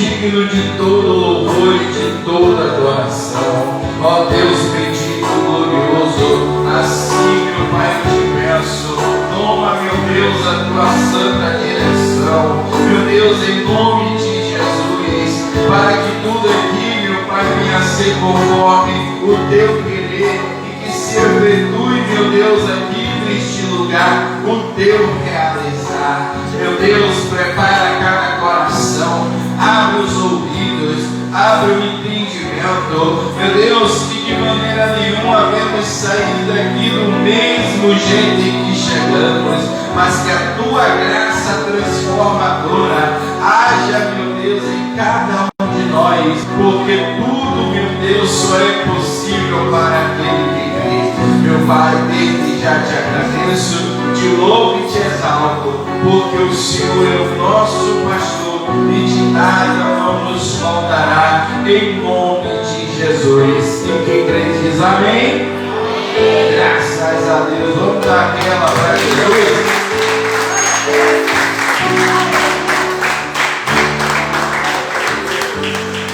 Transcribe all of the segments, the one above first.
digno de todo louvor e de toda adoração. Ó Deus bendito, glorioso, assim, meu Pai, eu te peço, toma, meu Deus, a tua santa direção, meu Deus, em nome de Jesus, para que tudo aqui, meu Pai, venha a ser conforme o teu querer e que se efetue, meu Deus, aqui neste lugar, o teu realizar. Meu Deus, prepara cada coração, abre os ouvidos, abre o entendimento, meu Deus, que de maneira nenhuma devemos sair daqui do mesmo jeito em que chegamos, mas que a tua graça transformadora haja, meu Deus, em cada um de nós, porque tudo, meu Deus, só é possível para aquele que crê. Meu Pai, desde já te agradeço, te louvo e te exalto, porque o Senhor é o nosso pastor e de nada não nos faltará, em nome de Jesus. E quem crê diz amém? Amém. Graças a Deus. Vamos dar aquela para Jesus.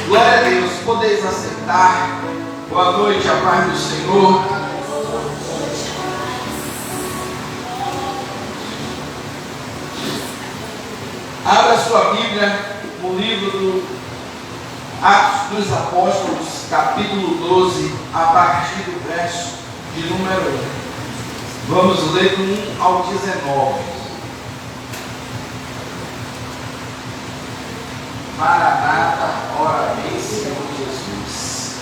Glória a Deus. Podeis aceitar. Boa noite, a paz do Senhor. Abra sua Bíblia no livro do Atos dos Apóstolos, capítulo 12, a partir do verso de número 1. Vamos ler do 1 ao 19. Maranata, ora vem, Senhor Jesus.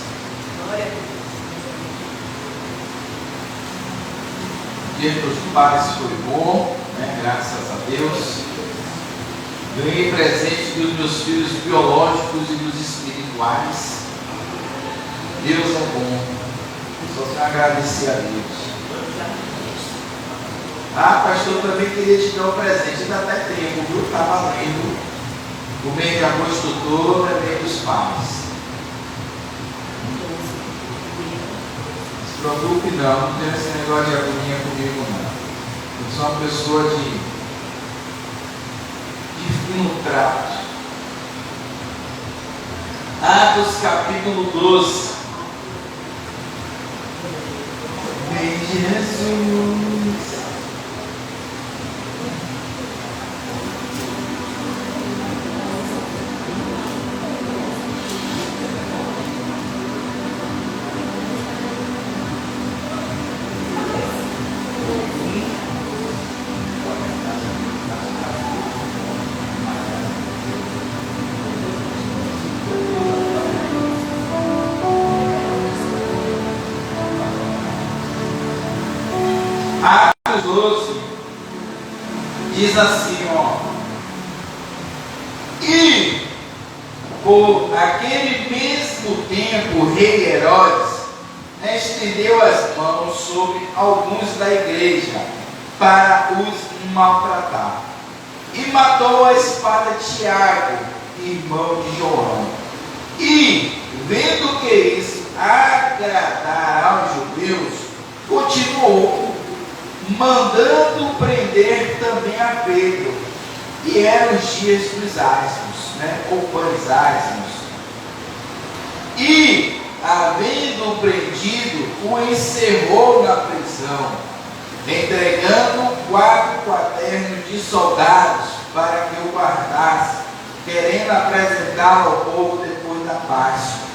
Dia dos pais foi bom, né? Graças a Deus. Ganhei presente dos meus filhos biológicos e dos espirituais. Deus é bom. Só tenho a agradecer a Deus. Ah, pastor, também queria te dar um presente. Ainda até tempo, viu? Está valendo. O mês de agosto todo é mês dos pais. Não se preocupe não, não tem esse negócio de agonia comigo não. Eu sou uma pessoa de no trato. Atos capítulo 12. Vem Jesus. Atos 12 diz assim, ó: e por aquele mesmo tempo, rei Herodes estendeu as mãos sobre alguns da igreja para os maltratar, e matou a espada Tiago, irmão de João. E vendo que isso agradara aos judeus, continuou mandando prender também a Pedro. E eram os dias dos asmos, né? Ou pães asmos. E, havendo prendido, o encerrou na prisão, entregando 4 quaternos de soldados para que o guardasse, querendo apresentá-lo ao povo depois da Páscoa.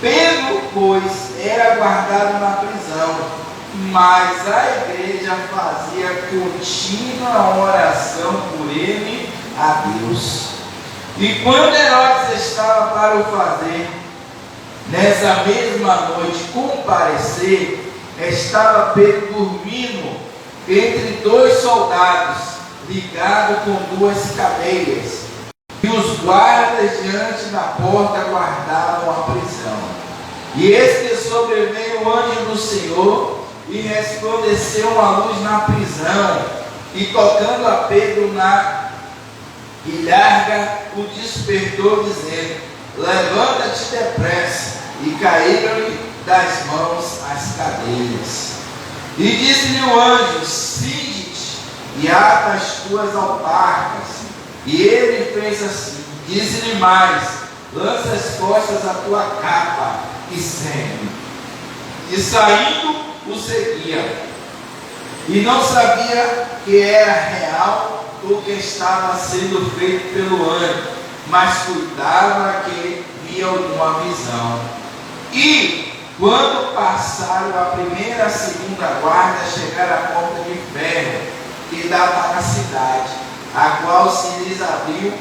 Pedro, pois, era guardado na prisão, mas a igreja fazia contínua oração por ele a Deus. E quando Herodes estava para o fazer, nessa mesma noite, comparecer, estava Pedro dormindo entre 2 soldados, ligado com 2 cadeias, e os guardas diante da porta guardavam a prisão. E eis que sobreveio o anjo do Senhor, e resplandeceu uma luz na prisão, e tocando a Pedro na ilharga, o despertou, dizendo: levanta-te depressa. E caíram-lhe das mãos as cadeias. E disse-lhe o anjo: cinge-te e ata as tuas alparcas. E ele fez assim. Diz-lhe mais: lança as costas a tua capa e segue. E saindo o seguia. E não sabia que era real o que estava sendo feito pelo anjo, mas cuidava que via alguma visão. E quando passaram a primeira e a segunda guarda, chegaram à porta de ferro que dá para a cidade, a qual se lhes abriu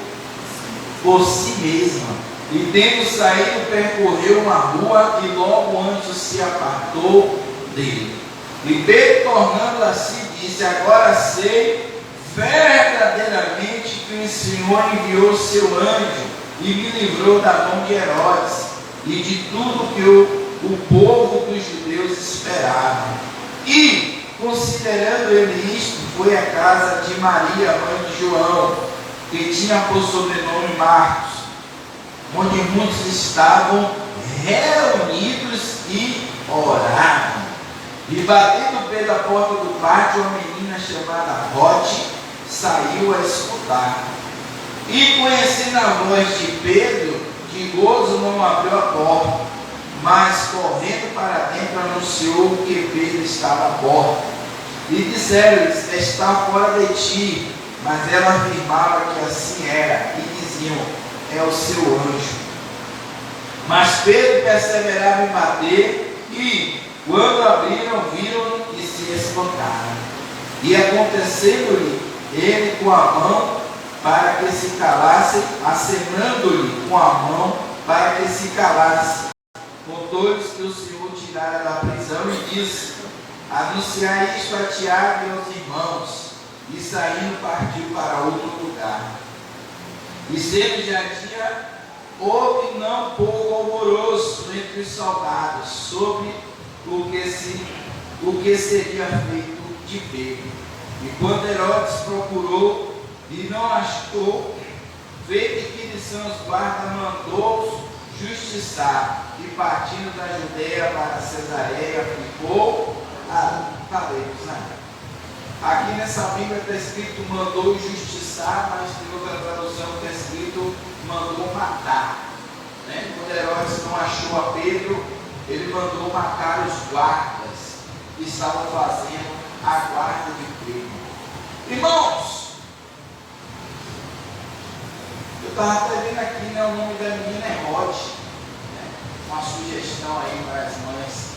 por si mesma. E tendo saído, percorreu uma rua, e logo o anjo se apartou dele. E Pedro, tornando a si, disse: agora sei verdadeiramente que o Senhor enviou seu anjo e me livrou da mão de Herodes e de tudo que o povo dos judeus esperava. E, considerando ele isto, foi à casa de Maria, mãe de João, que tinha por sobrenome Marcos, onde muitos estavam reunidos e oravam. E batendo Pedro a porta do pátio, uma menina chamada Rode saiu a escutar. E conhecendo a voz de Pedro, de gozo não abriu a porta, mas correndo para dentro anunciou que Pedro estava à porta. E disseram-lhes: está fora de ti. Mas ela afirmava que assim era, e diziam: é o seu anjo. Mas Pedro perseverava em bater, e quando abriram, viram e se espantaram. E aconteceu-lhe ele com a mão para que se calasse, acenando-lhe com a mão para que se calasse, contou-lhes que o Senhor tirara da prisão, e disse: anunciai isto a Tiago e aos irmãos. E saindo, partiu para outro lugar. E sendo já dia, houve não pouco alvoroço entre os soldados sobre o que seria feito de Pedro. E quando Herodes procurou e não achou, feita inquisição aos guardas, mandou justiçar, e partindo da Judeia para Cesareia, ficou aqui nessa Bíblia está escrito mandou justiçar, mas em outra tradução está escrito mandou matar. Quando Herodes não achou a Pedro, ele mandou matar os guardas que estavam fazendo a guarda de Pedro. Irmãos, eu estava até vendo aqui, o nome da menina é Rode, uma sugestão aí para as mães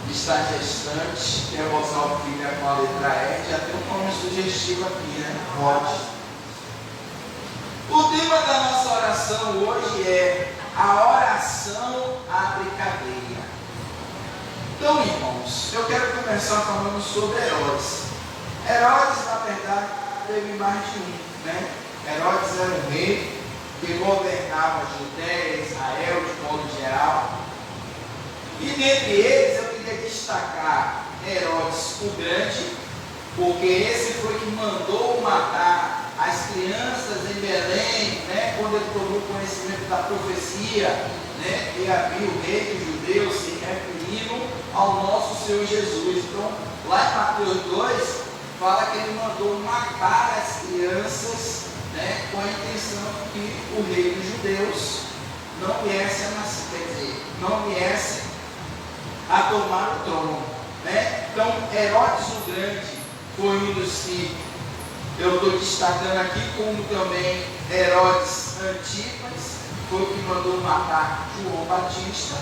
que está gestante, quer botar o filho com a letra E, já tem um nome sugestivo aqui, Rode. O tema da nossa oração hoje é: a oração abre cadeia. Então, irmãos, eu quero começar falando sobre Herodes. Herodes, na verdade, teve mais de um, Herodes era um rei que governava a Judéia, Israel, de modo geral. E dentre eles eu queria destacar Herodes o Grande, porque esse foi que mandou matar as crianças em Belém, quando ele tomou conhecimento da profecia, que havia o rei dos judeus, se referindo ao nosso Senhor Jesus. Então, lá em Mateus 2, fala que ele mandou matar as crianças, com a intenção que o rei dos judeus não viesse a nascer, quer dizer, não viesse a tomar o trono. Então, Herodes o Grande foi um dos que eu estou destacando aqui, como também Herodes Antipas, foi o que mandou matar João Batista.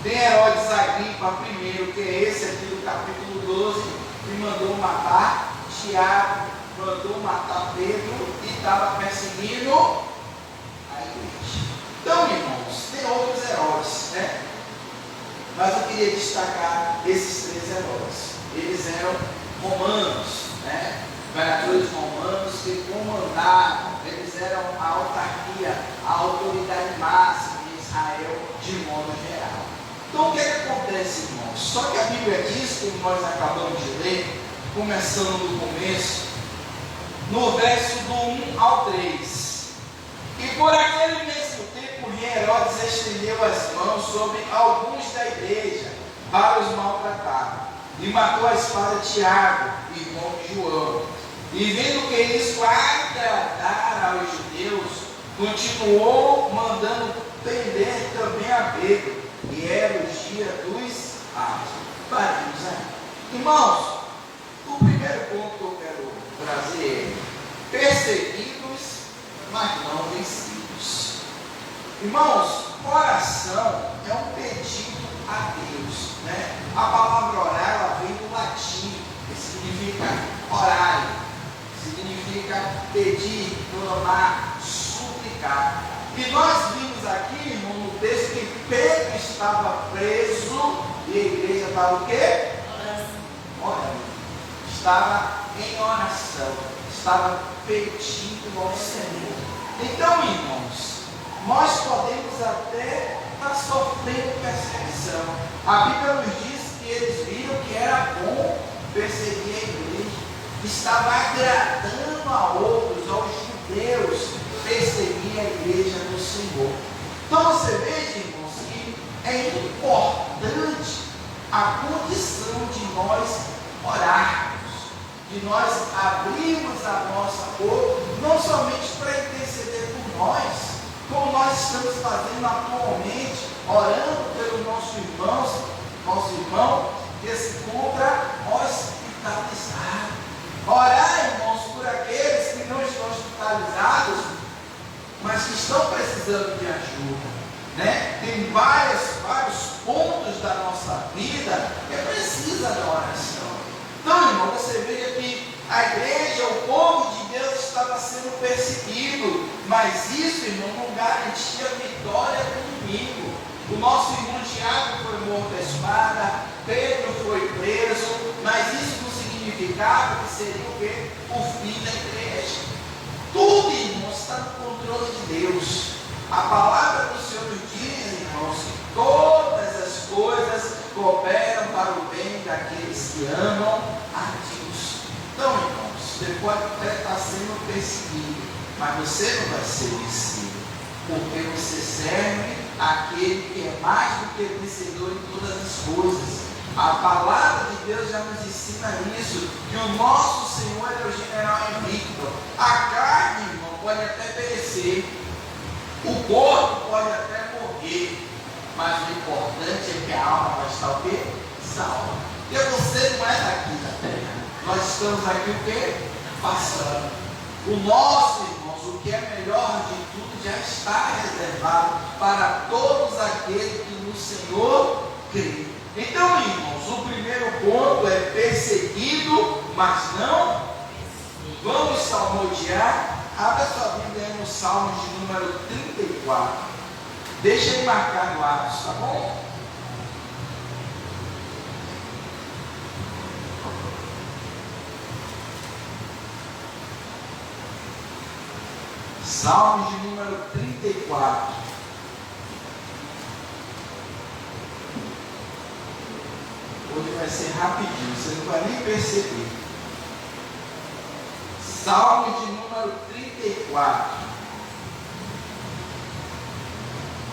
Tem Herodes Agripa I, que é esse aqui do capítulo 12, que mandou matar Tiago, mandou matar Pedro e estava perseguindo a igreja. Então, irmãos, tem outros Herodes, mas eu queria destacar esses três Herodes. Eles eram romanos, governadores romanos que comandavam, eles eram a autarquia, a autoridade máxima em Israel de modo geral. Então, o que acontece, irmãos? Só que a Bíblia diz, como nós acabamos de ler, começando no começo, no verso do 1 ao 3. E por aquele mesmo tempo, o rei Herodes estendeu as mãos sobre alguns da igreja para os maltratar, e matou a espada Tiago, irmão de João. E vendo que isso agradara aos judeus, continuou mandando prender também a Pedro, e era o dia dos Paremos aí. Irmãos, o primeiro ponto que eu quero trazer é perseguidos, mas não vencidos. Irmãos, oração é um pedido a Deus, né? A palavra orar, ela vem do latim, que significa orar, significa pedir, clamar, suplicar. E nós vimos aqui, irmão, no texto que Pedro estava preso e a igreja estava o quê? Orando. Estava em oração, estava pedindo ao Senhor. Então, irmãos, nós podemos até estar sofrendo perseguição. A Bíblia nos diz que eles viram que era bom perseguir a igreja, estava agradando a outros, aos judeus, perseguir a igreja do Senhor. Então você veja, irmãos, que é importante a condição de nós orarmos, de nós abrirmos a nossa boca, não somente para interceder por nós, como nós estamos fazendo atualmente, orando pelos nossos irmãos, nosso irmão que se encontra hospitalizado. Orar, irmãos, por aqueles que não estão hospitalizados, mas que estão precisando de ajuda, né? Tem vários pontos da nossa vida que precisa da oração. Então, irmão, você veja que a igreja, o povo de Deus estava sendo perseguido, mas isso, irmão, não garantia a vitória do inimigo. O nosso irmão Tiago foi morto à espada, Pedro foi preso, mas isso não significava que seria o quê? O fim da igreja. Tudo, irmãos, está no controle de Deus. A palavra do Senhor nos diz, irmãos, que todas as coisas cooperam para o bem daqueles que amam a Deus. Então, irmãos, você pode até estar sendo perseguido, mas você não vai ser vencido, porque você serve aquele que é mais do que vencedor em todas as coisas. A palavra de Deus já nos ensina isso, que o nosso Senhor é o general invicto. A carne, irmão, pode até perecer, o corpo pode até morrer, mas o importante é que a alma vai estar o quê? Salva. Porque você não é daqui da terra, nós estamos aqui o quê? Passando. O nosso, irmãos, o que é melhor de tudo já está reservado para todos aqueles que no Senhor creem. Então, irmãos, o primeiro ponto é perseguido, mas não. Vamos salmodiar. Abra sua Bíblia aí no Salmo de número 34. Deixa ele marcar no Atos, tá bom? Salmo de número 34. Hoje vai ser rapidinho, você não vai nem perceber. Salmo de número 34.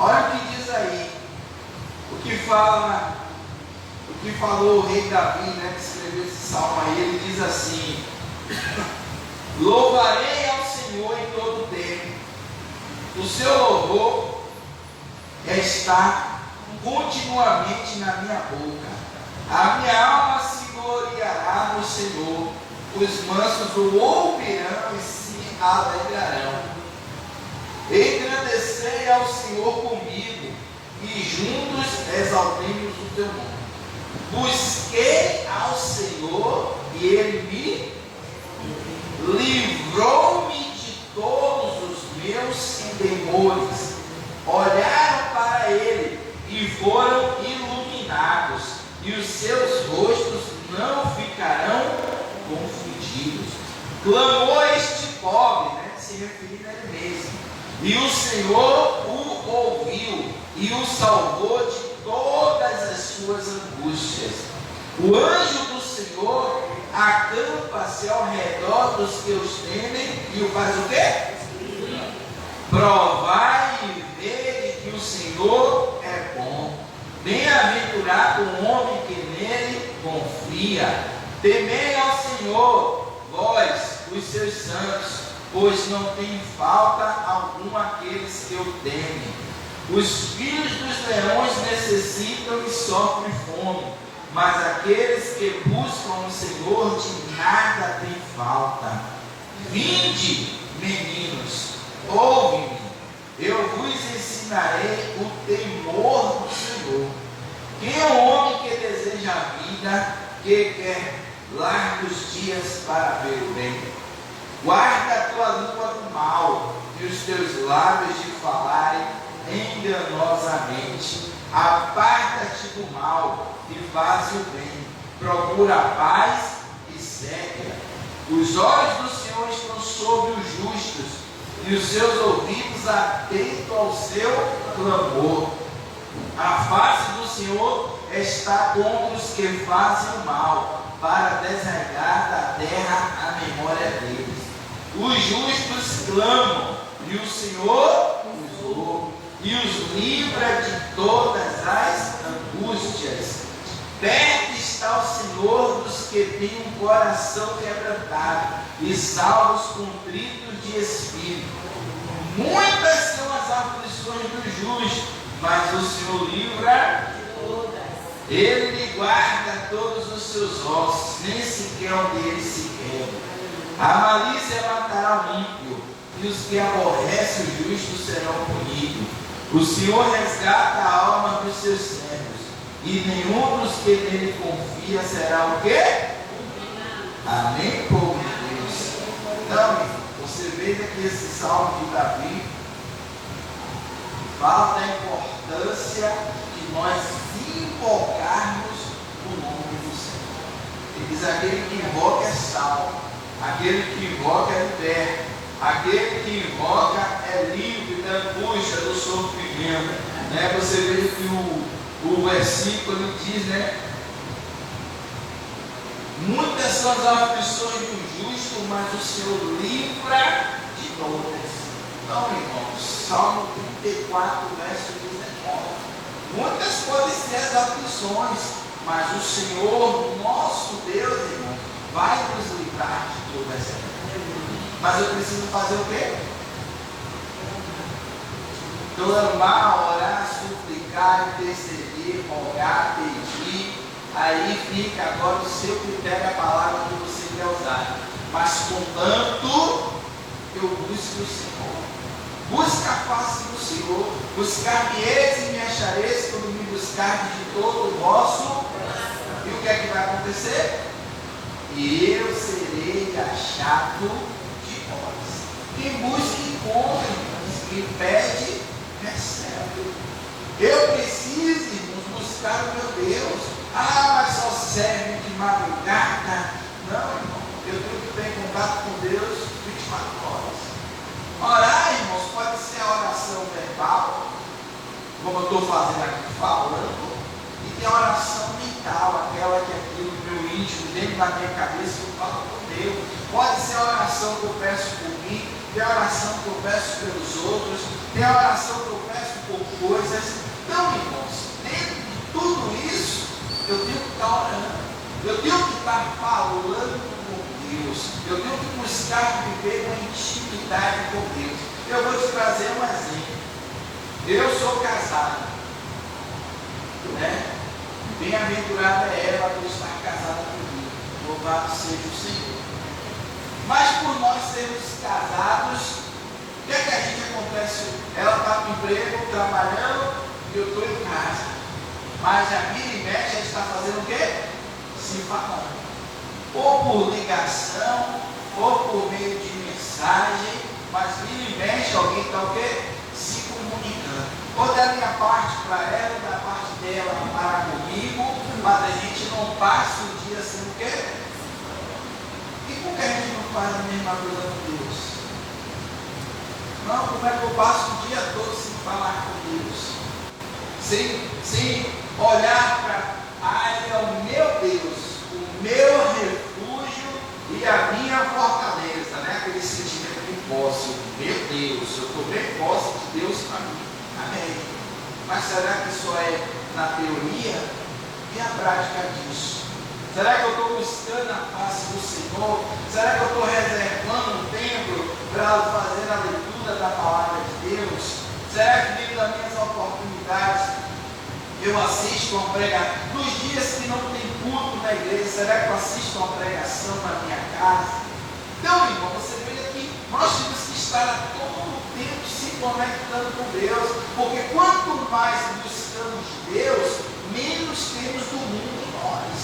Olha o que diz aí. O que falou o rei Davi, né, que escreveu esse salmo aí, ele diz assim: louvarei ao Senhor em todo o tempo, o seu louvor está continuamente na minha boca. A minha alma se gloriará no Senhor, os mansos o ouvirão e se alegrarão. Engrandecei ao Senhor comigo, e juntos exaltemos o teu nome. Busquei ao Senhor, e ele me livrou-me de todos os meus temores. Olharam para ele e foram iluminados, e os seus rostos não ficarão confundidos. Clamou este pobre, né, se referindo a ele mesmo, e o Senhor o ouviu e o salvou de todas as suas angústias. O anjo do Senhor acampa-se ao redor dos que os temem e o faz o quê? Provai e vede que o Senhor é bom. Bem-aventurado o homem que nele confia. Temei ao Senhor, vós, os seus santos, pois não tem falta alguma aqueles que o temem. Os filhos dos leões necessitam e sofrem fome, mas aqueles que buscam o Senhor de nada tem falta. Vinde, meninos, ouve-me, eu vos ensinarei o temor do Senhor. Quem é o homem que deseja a vida, que quer largos dias para ver o bem? Guarda a tua língua do mal e os teus lábios de falarem enganosamente. Aparta-te do mal e faz o bem. Procura a paz e segue-a. Os olhos do Senhor estão sobre os justos e os seus ouvidos atentos ao seu clamor. A face do Senhor está contra os que fazem o mal, para desarregar da terra a memória deles. Os justos clamam, e o Senhor os ouve, e os livra de todas as angústias. Perto está o Senhor dos que têm um coração quebrantado, e salva os contritos de espírito. Muitas são as aflições do justo, mas o Senhor livra todas. Ele lhe guarda todos os seus ossos, nem sequer um deles se quebra. A malícia matará o ímpio, e os que aborrecem o justo serão punidos. O Senhor resgata a alma dos seus servos, e nenhum dos que nele confia será o quê? Amém, povo de Deus. Então, você veja que esse salmo de Davi fala da importância de nós invocarmos o nome do Senhor. Ele diz: aquele que invoca é salvo, aquele que invoca é liberto, aquele que invoca é livre da angústia, do sofrimento. Você vê que o versículo ele diz, muitas são as aflições do justo, mas o Senhor livra de todas. Então, irmãos, Salmo 34, verso 19. Muitas podem ser as aflições, mas o Senhor, nosso Deus, irmão, vai nos livrar de todas essas. Mas eu preciso fazer o quê? Clamar, orar, suplicar, interceder, rogar, pedir. Aí fica agora o seu critério, a palavra que você quer usar. Mas contanto, eu busco o Senhor. Busca a face do Senhor. Buscar-me-eis e me achareis quando me buscardes de todo o vosso. E o que é que vai acontecer? E eu serei achado de vós. Quem busca, encontra, irmãos. Quem pede, recebe. Eu preciso, irmãos, buscar o meu Deus. Mas só serve de madrugada. Não, irmão. Eu tenho que ter contato com Deus 24 horas. Orar, irmãos, pode ser a oração verbal, como eu estou fazendo aqui, falando, e tem a oração mental, aquela que é aquilo do meu íntimo, dentro da minha cabeça, eu falo com Deus. Pode ser a oração que eu peço por mim, tem a oração que eu peço pelos outros, tem a oração que eu peço por coisas. Então, irmãos, dentro de tudo isso, eu tenho que estar orando, eu tenho que estar falando com Deus, eu tenho que buscar viver uma intimidade com Deus. Eu vou te trazer um exemplo. Eu sou casado, Bem-aventurada é ela por estar casada comigo. Louvado seja o Senhor. Mas por nós sermos casados, o que é que a gente acontece? Ela está no emprego, trabalhando, e eu estou em casa. Mas a vira e mexe, a gente está fazendo o quê? Se falando. Ou por ligação, ou por meio de mensagem, mas vira e mexe, alguém está o quê? Se comunicando. Ou da minha parte para ela, da parte dela para comigo, mas a gente não passa o dia assim o quê? E por que a gente não faz a mesma coisa com Deus? Não, como é que eu passo o dia todo sem falar com Deus? Sem olhar para Ele é o meu Deus, o meu refúgio e a minha fortaleza, aquele sentimento de posse. Meu Deus, eu tomei posse de Deus para mim. Amém. Mas será que só é na teoria? E a prática disso? Será que eu estou buscando a face do Senhor? Será que eu estou reservando um tempo para fazer a leitura da palavra de Deus? Será que devido às minhas oportunidades eu assisto uma pregação? Nos dias que não tem culto na igreja, será que eu assisto uma pregação na minha casa? Então, irmão, você veja que nós temos que estar a todo tempo se conectando com Deus, porque quanto mais buscamos Deus, menos temos do mundo em nós.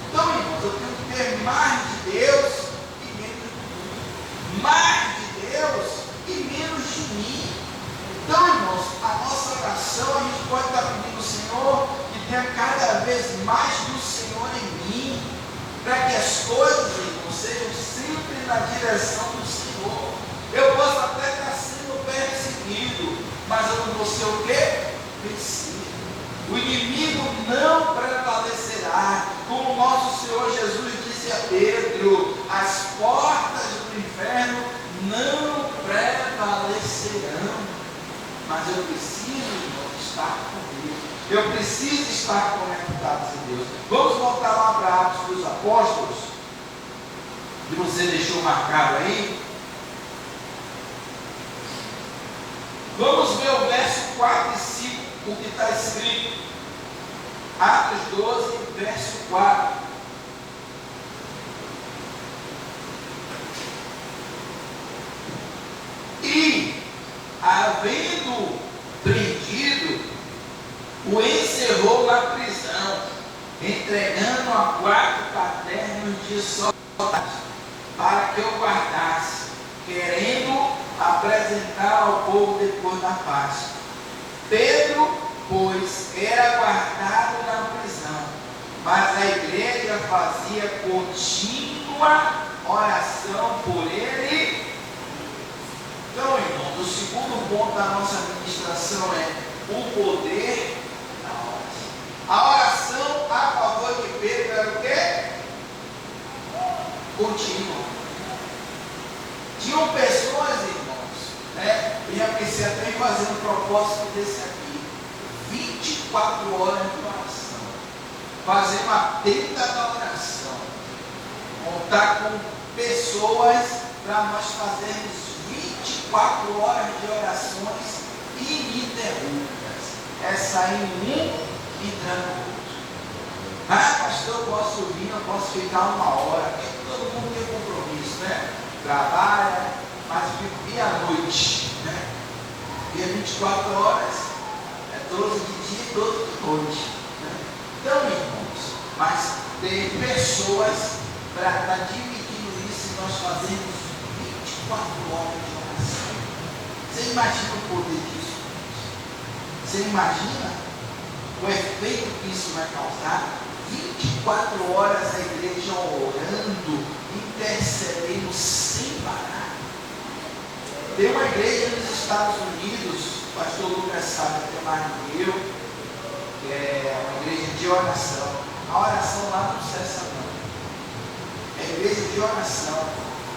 Então, irmãos, eu tenho que ter mais de Deus e menos do mundo, mais de Deus e menos de mim. Então, irmãos, a nossa oração, a gente pode estar pedindo ao Senhor que tenha cada vez mais do Senhor em mim, para que as coisas, irmãos, sejam sempre na direção do Senhor. Eu posso até estar sendo perseguido, mas eu não vou ser o quê? Vencido. O inimigo não prevalecerá, como nosso Senhor Jesus disse a Pedro: as portas do inferno não prevalecerão. Mas eu preciso, irmão, estar com Deus. Eu preciso estar conectado com Deus. Vamos voltar lá para Atos dos Apóstolos, que você deixou marcado aí. Vamos ver o verso 4 e 5, o que está escrito. Atos 12, verso 4. E, havendo prendido, o encerrou na prisão, entregando a 4 paternos de soldados, para que o guardasse, querendo apresentar ao povo depois da Páscoa. Pedro, pois, era guardado na prisão, mas a igreja fazia contínua oração por ele. Então, irmãos, o segundo ponto da nossa administração é o poder da oração. A oração a favor de Pedro era o quê? Contínua. Tinham pessoas, irmãos, né? Eu já pensei até em fazer um propósito desse aqui: 24 horas de oração, fazer uma tenda da oração, contar com pessoas para nós fazermos 24 horas de orações ininterruptas. É sair um e entrando no outro. Ah, pastor, eu posso vir, eu posso ficar 1 hora. Porque todo mundo tem compromisso, né? Trabalha, mas e à noite, né? E 24 horas é 12 de dia e 12 de noite, né? Então, irmãos, mas tem pessoas para estar dividindo isso e nós fazemos 24 horas de oração. Você imagina o poder disso? Você imagina o efeito que isso vai causar? 24 horas a igreja orando, intercedendo sem parar. Tem uma igreja nos Estados Unidos, o pastor Lucas sabe até mais do que eu, que é uma igreja de oração. A oração lá não cessa não. É igreja de oração.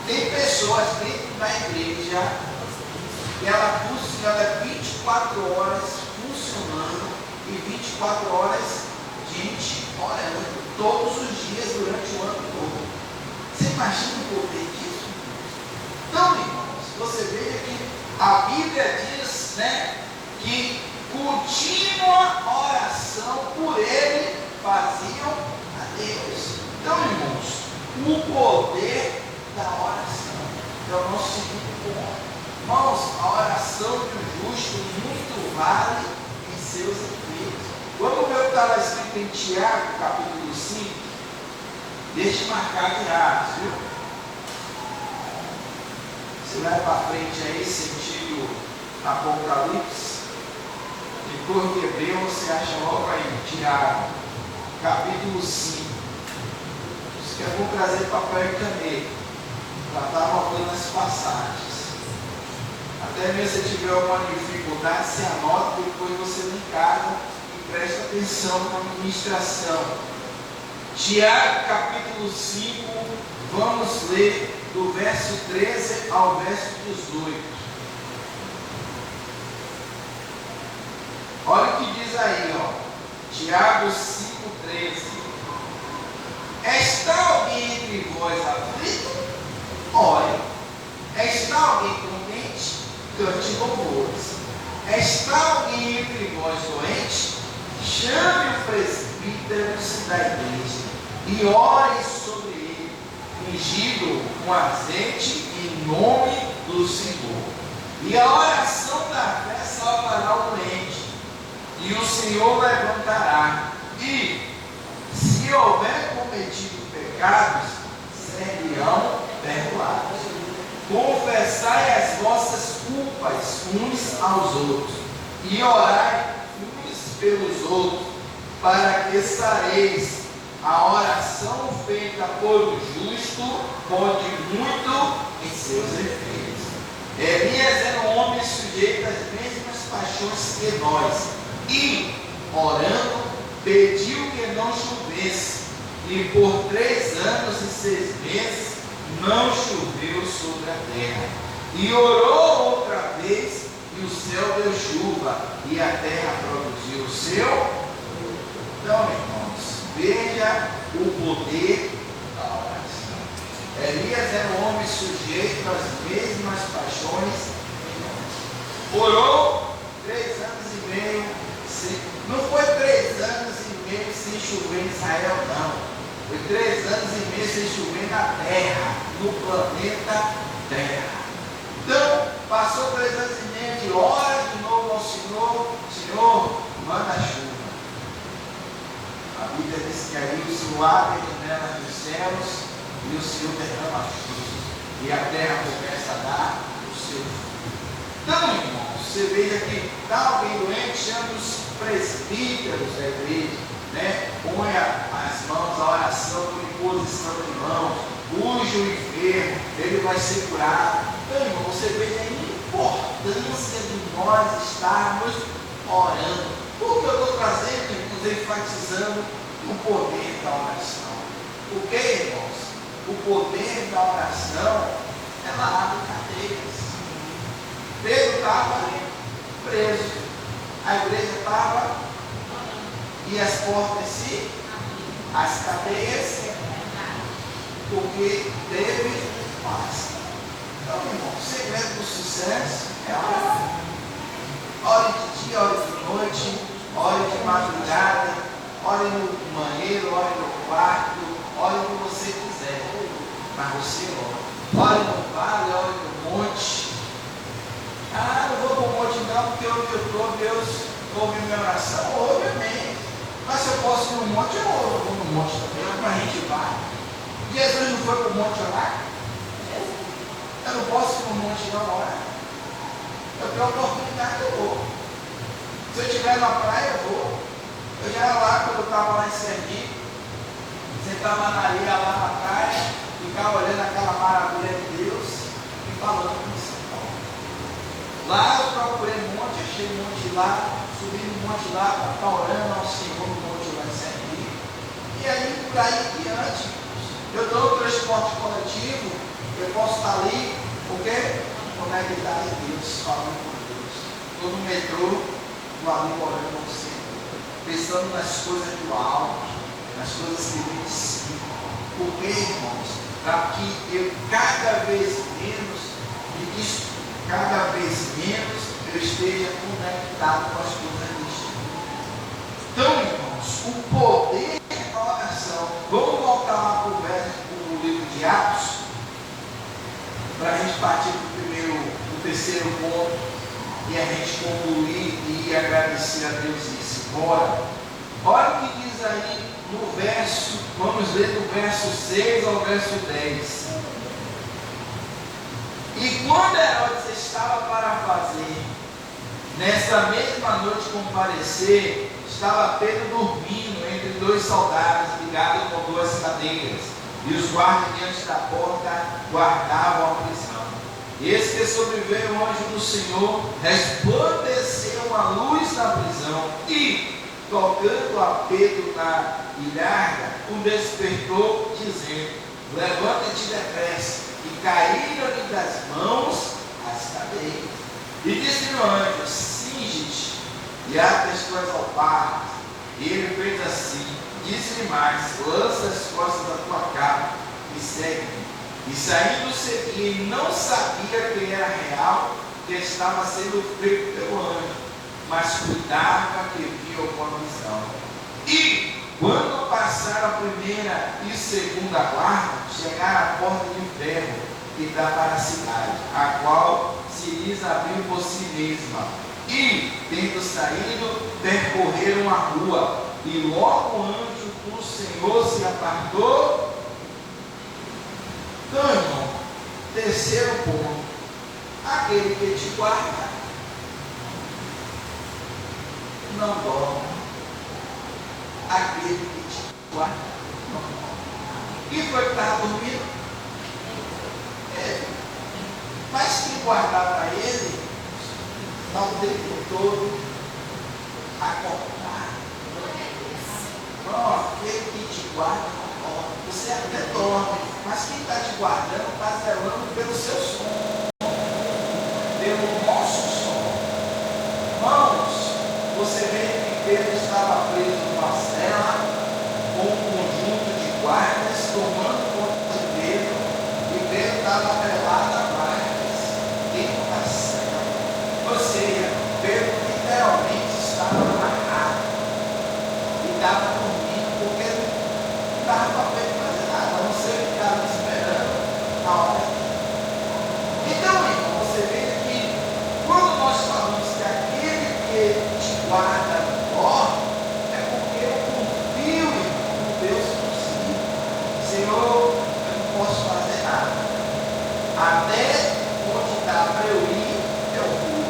Tem pessoas dentro da igreja que ela funciona 24 horas funcionando e 24 horas gente orando todos os dias durante o ano todo. Você imagina o poder disso? Então, irmãos, você veja que a Bíblia diz, né, que contínua oração por ele faziam a Deus. Então, irmãos, o poder da oração é o nosso segundo ponto. Irmãos, a oração do justo muito vale em seus efeitos. Vamos ver o que está lá escrito em Tiago, capítulo 5. Deixe marcado em Atos, viu? Você vai para frente aí, sentido Apocalipse. Depois de Hebreu, você acha logo aí, Tiago, capítulo 5. Isso que é bom trazer papel e caneta, para estar anotando as passagens. Até mesmo se tiver alguma dificuldade, você anota, depois você lê em casa e presta atenção na administração. Tiago, capítulo 5, vamos ler do verso 13 ao verso 18. Olha o que diz aí, ó. Tiago 5,13. Está alguém entre vós aflito? Ore. Está alguém contente? Cante louvores. Está alguém entre nós doente? Chame o presbítero da igreja e ore sobre ele, ungido com azeite em nome do Senhor. E a oração da fé salvará o doente, e o Senhor levantará. E se houver cometido pecados, serão perdoados. Confessai as vossas culpas uns aos outros, e orai uns pelos outros, para que sareis. A oração feita por um justo pode muito em seus efeitos. Elias era um homem sujeito às mesmas paixões que nós, e, orando, pediu que não chovesse, e por 3 anos e 6 meses não choveu sobre a terra. E orou outra vez, e o céu deu chuva, e a terra produziu o seu. Então, irmãos, veja o poder da oração. Elias era um homem sujeito às mesmas paixões. Orou 3 anos e meio, não foi 3 anos e meio sem chover em Israel, não. Foi 3 anos e meio sem chover na terra, no planeta Terra. Então, passou 3 anos e meio de ora de novo ao Senhor. Senhor, manda chuva. A Bíblia diz que aí o Senhor abre as janelas dos céus e o Senhor derrama chuva. E a terra começa a dar o seu fruto. Então, irmãos, você veja que está alguém doente, chama os presbíteros da igreja, né? Põe as mãos, a oração por imposição de mãos, unge o enfermo, ele vai ser curado. Então, irmão, você veja a importância de nós estarmos orando. Por que eu estou trazendo, irmãos, enfatizando o poder da oração? Porque, irmãos, o poder da oração, ela abre cadeias. Pedro estava preso, a igreja estava, e as portas se, as cadeias, porque teve paz. Então, irmão, o segredo do sucesso é orar. Ore de dia, ore de noite, ore de madrugada, ore no banheiro, ore no quarto, ore onde você quiser, mas você ore. Ore no vale, ore no monte. Ah, não vou para o monte não, porque onde eu estou, Deus ouve minha oração. Ouve, amém. Mas se eu posso ir no monte, eu vou no monte também, mas a gente vai. Jesus não foi para o monte orar? Eu não posso ir no monte não orar. Eu tenho oportunidade, eu vou. Se eu estiver na praia, eu vou. Eu já era lá, quando eu estava lá em Sergipe, sentava na areia lá na praia, ficava olhando aquela maravilha de Deus e falando com o Senhor. Lá eu procurei um monte, achei um monte lá, subi no monte lá para estar orando ao Senhor no monte lá em Sergipe. E aí, por aí em diante, eu dou o transporte coletivo, eu posso estar ali, porque conectado em Deus, falando com Deus. Estou no metrô, ali orando ao Senhor, pensando nas coisas do alto, nas coisas que vêm de cima. Porque, irmãos, para que eu cada vez menos eu esteja conectado com as coisas deste mundo. Então, irmãos, o poder da oração. Vamos voltar lá para o livro de Atos, para a gente partir do terceiro ponto, e a gente concluir e agradecer a Deus isso. Bora. Olha o que diz aí no verso, vamos ler do verso 6 ao verso 10. E quando Herodes estava para fazer, nessa mesma noite comparecer, estava Pedro dormindo entre 2 soldados, ligado com 2 cadeiras, e os guardas diante da porta guardavam a prisão. Eis que sobreveio o anjo do Senhor, resplandeceu uma luz na prisão, e, tocando a Pedro na ilharga, o despertou, dizendo: levanta-te depressa. E caíram-lhe das mãos as cadeias. E disse o anjo: cinge-te e ata as tuas alparras. E ele fez assim. Disse-lhe mais: lança as costas da tua capa e segue-me. E saindo seguia, não sabia que era real, que estava sendo feito pelo anjo, mas cuidava que via com a visão. E quando passaram a primeira e segunda guarda, chegaram à porta de ferro que dá para a cidade, a qual se lhes abriu por si mesma. E, tendo saído, percorreram a rua, e logo o anjo do Senhor se apartou. Então, irmão, terceiro ponto, aquele que te guarda não dorme. Aquele que te guarda não dorme. E foi que estava dormindo? Ele. Mas quem guardava ele, não o tempo todo acordado. Aquele que te guarda não dorme. Você até dorme, mas quem está te guardando está zelando pelo seu sono, pelo nosso sono. Irmãos, você vê que Pedro estava preso numa cela, com um conjunto de guardas tomando conta de Pedro, e Pedro estava atrelado a guardas dentro da cela. Ou seja, Pedro literalmente estava amarrado e estava dormindo, porque não estava para Pedro fazer nada, a não ser que estava esperando a hora. Então, irmão, você vê que quando nós falamos que aquele que te guarda morre, é porque eu confio, irmão, no Deus possível. Senhor, eu não posso fazer nada. Até onde dá para eu ir, eu vou.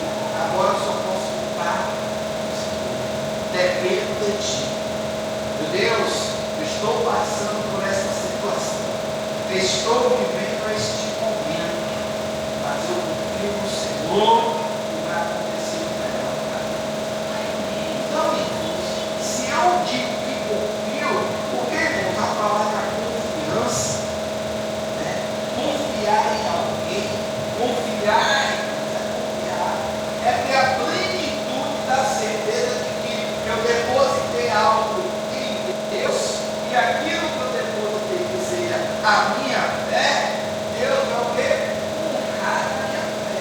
Agora eu só posso ficar no Senhor. Dependo de ti. Meu Deus, eu estou passando por essa situação. Estou vivendo este momento. Mas eu confio no Senhor e vai acontecer o melhor para mim. Então, irmãos, se eu digo que confio, porque, irmãos, a palavra confiança, né? Confiar em alguém, confiar, irmãos, é confiar, é ter a plenitude da certeza de que eu depositei algo em Deus, e aquilo que eu depositei que seja a minha fé, Deus vai o quê? Honrar a minha fé.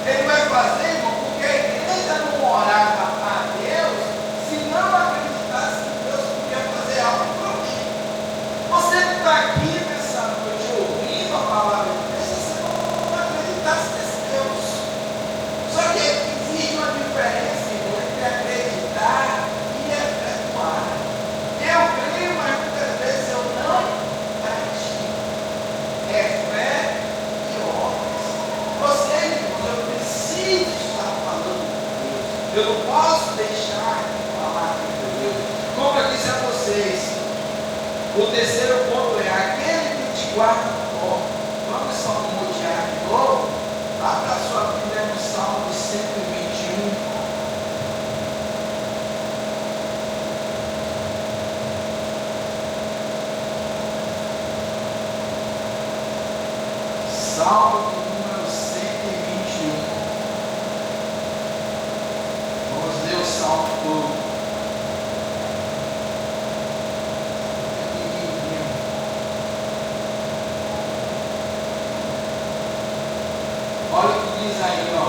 Ele vai fazer, irmão, porque a igreja não orava a Deus se não acreditasse que Deus podia fazer algo por mim. Você que está aqui nessa noite ouvindo a palavra de Deus, você não acreditasse nesse Deus. Só que existe uma diferença, irmão, entre acreditar e efetuar. Eu creio, mas muitas vezes eu não pratico. É fé e obras. Você, irmão, eu preciso estar falando com Deus. Eu não posso deixar de falar com Deus. Como eu disse a vocês, o terceiro ponto é aquele que te guarda no corpo. Vamos só modear de novo. Abra a sua Bíblia no Salmo 121. Salmo número 121. Vamos ler o salmo todo. Olha o que diz aí, ó.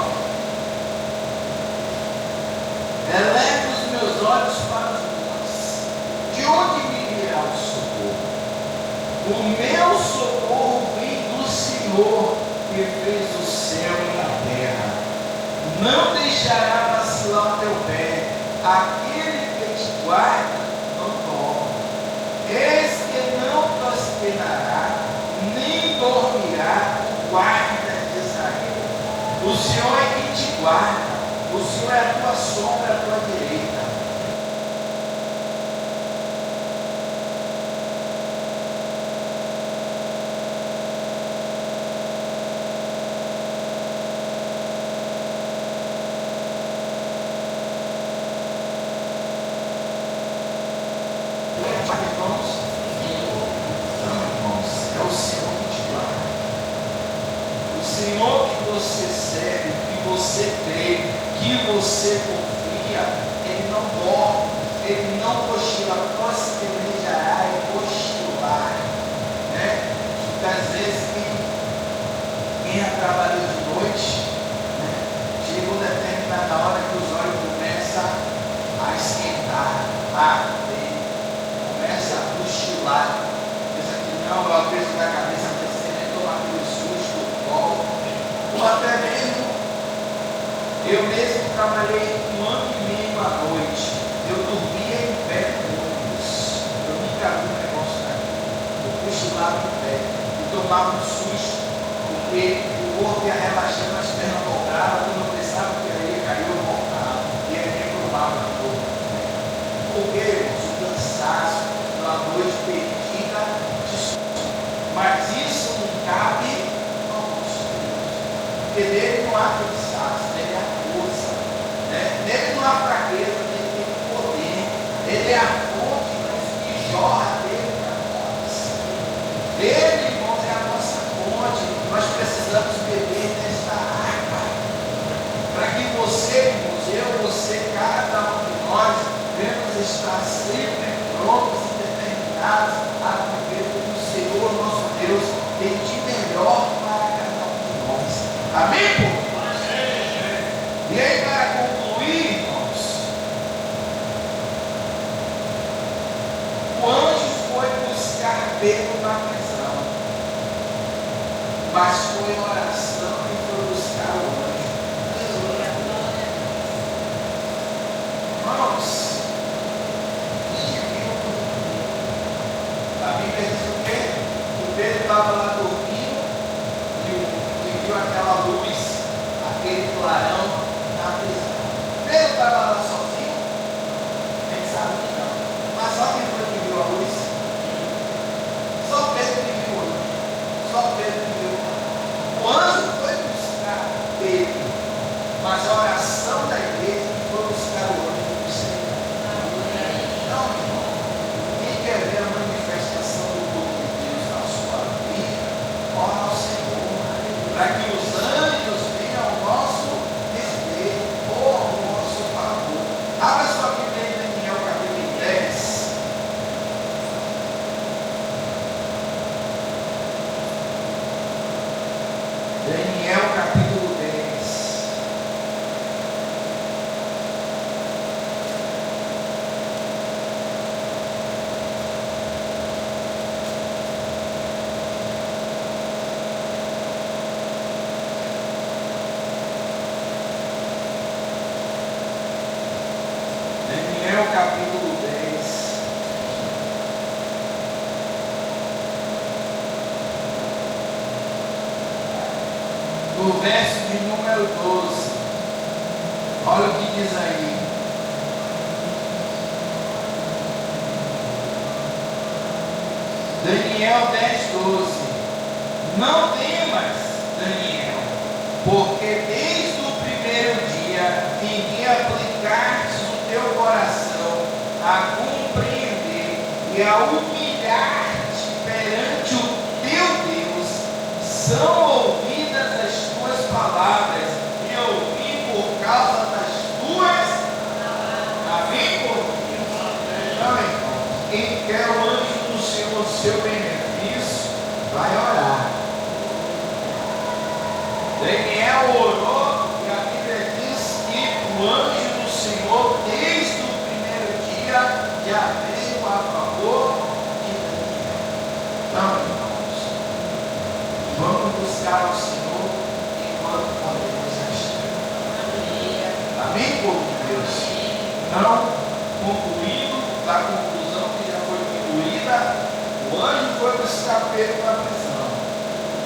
Elevo os meus olhos para os montes. De onde me virá o socorro? O meu socorro vem do Senhor, que fez o céu e a terra. Não deixará vacilar o teu pé. Aquele que te guarda não dorme. Eis que não prosperará, nem dormirá o guarda de Israel. O Senhor é quem te guarda. O Senhor é a tua sombra, a tua direita. Senhor que você serve, que você crê, que você confia, Ele não dorme, Ele não cochila, prosperejará e cochilar, né? Às vezes quem Começa a cochilar. Pensa que não, é o peso da cabeça descendo, toma aquele susto do colo. Ou até mesmo, eu mesmo trabalhei 1 ano e meio à noite. Eu dormia em pé com ônibus. Eu nunca vi um negócio daquele. Eu cochilava em pé e tomava um susto, porque o corpo ia relaxando, as pernas voltavam, quando eu pensava que eu ia cair, eu voltava. E aí eu tomava de novo. Porque, irmãos, o cansaço da noite perdida de sono. Mas isso não cabe ao nosso Deus. Porque nele não há cansaço, nele há força. Nele não há fraqueza, nele tem poder. Ele é a fonte que jorra dele para nós. Ele, irmãos, é a nossa fonte. Nós precisamos beber desta água. Para que você, irmãos, você, cada um de nós, devemos estar sempre prontos e determinados a viver o que o Senhor nosso Deus tem de melhor para cada um de nós. Amém, povo? E aí, para concluir, irmãos, o anjo foi buscar Pedro na prisão, mas foi em oração e foi buscar o anjo. Irmãos, a Bíblia diz o quê? O Pedro estava lá dormindo e viu aquela luz, aquele clarão na prisão. Pedro estava lá sozinho? Quem sabe que não. Mas só quem foi que viu a luz? Só Pedro que viu a luz. Só Pedro que viu a luz. O anjo foi buscar Pedro, mas a oração da igreja foi buscar o anjo do Senhor. Não, irmão. Quem quer ver a manifestação do poder de Deus na sua vida, ora ao Senhor, para que os anjos venham ao nosso respeito, ou ao nosso favor. Abra sua Bíblia em Daniel capítulo 10. Daniel capítulo 10. Daniel capítulo 10. No verso de número 12. Olha o que diz aí. Daniel 10:12. Não temas, Daniel, porque desde o primeiro dia em que aplicaste o teu coração a compreender e a humilhar-te perante o teu Deus, são ouvidas as tuas palavras, e ouvi por causa das tuas. Amém, povo? Então, irmãos, quem quer o anjo do Senhor, seu benefício, vai orar. Daniel orou e a Bíblia diz que o anjo do Senhor, desde o primeiro dia, já veio a favor de Daniel. Então, irmãos, vamos buscar o Senhor enquanto podemos achar. Amém, povo de Deus? Então, concluindo, da conclusão que já foi concluída, o anjo foi buscar Pedro na prisão,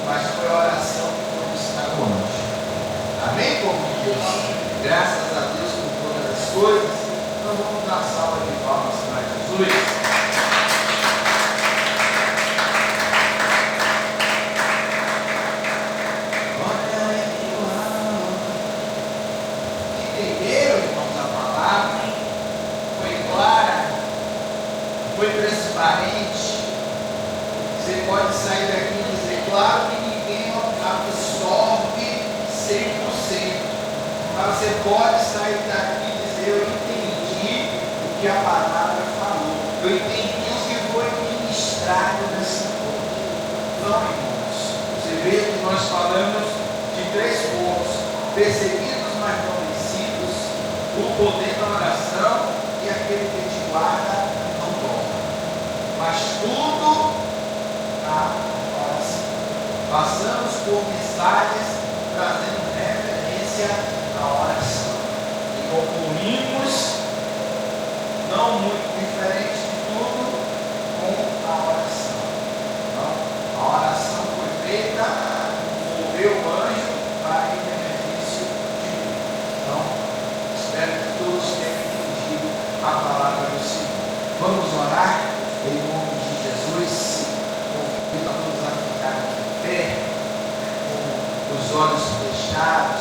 mas foi a oração que foi buscar o anjo. Amém, povo de Deus? Graças a Deus por todas as coisas. Então vamos dar uma salva de palmas para Jesus. Entenderam, irmãos, a palavra? Foi clara? Foi transparente? Você pode sair daqui e dizer, claro que ninguém absorve 100%, mas você pode sair daqui e dizer, eu entendi o que a palavra falou, eu entendi o que foi ministrado nessa noite. Então, irmãos, você vê que nós falamos de 3 pontos: perseguidos, mas não vencidos, o poder da oração e aquele que te guarda referência à oração. E concluímos, não muito diferente de tudo, com a oração. Então, a oração foi feita, moveu o anjo para em benefício de Deus. Então, espero que todos tenham entendido a palavra do Senhor. Vamos orar em nome de Jesus. Convido a todos a ficarem de pé, com os olhos fechados.